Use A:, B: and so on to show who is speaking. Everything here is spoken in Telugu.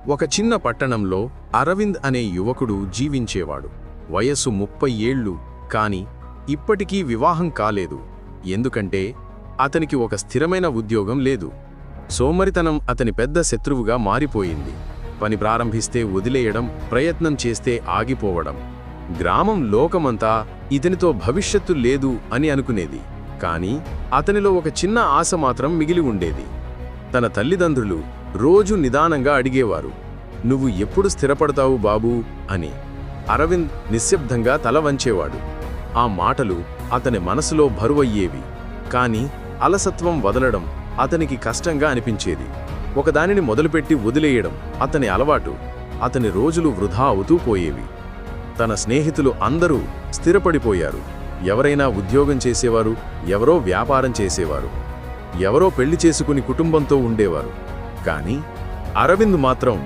A: ఒక చిన్న పట్టణంలో అరవింద్ అనే యువకుడు జీవించేవాడు. వయస్సు 30 ఏళ్ళు, కాని ఇప్పటికీ వివాహం కాలేదు. ఎందుకంటే అతనికి ఒక స్థిరమైన ఉద్యోగం లేదు. సోమరితనం అతని పెద్ద శత్రువుగా మారిపోయింది. పని ప్రారంభిస్తే వదిలేయడం, ప్రయత్నం చేస్తే ఆగిపోవడం. గ్రామం లోకమంతా ఇతనితో భవిష్యత్తు లేదు అని అనుకునేది. కాని అతనిలో ఒక చిన్న ఆశ మాత్రం మిగిలి ఉండేది. తన తల్లిదండ్రులు రోజు నిదానంగా అడిగేవారు, "నువ్వు ఎప్పుడు స్థిరపడతావు బాబూ?" అని. అరవింద్ నిశ్శబ్దంగా తల వంచేవాడు. ఆ మాటలు అతని మనసులో బరువయ్యేవి. కాని అలసత్వం వదలడం అతనికి కష్టంగా అనిపించేది. ఒకదానిని మొదలుపెట్టి వదిలేయడం అతని అలవాటు. అతని రోజులు వృధా అవుతూ పోయేవి. తన స్నేహితులు అందరూ స్థిరపడిపోయారు. ఎవరైనా ఉద్యోగం చేసేవారు, ఎవరో వ్యాపారం చేసేవారు, ఎవరో పెళ్లి చేసుకుని కుటుంబంతో ఉండేవారు. కాని అరవింద్ మాత్రం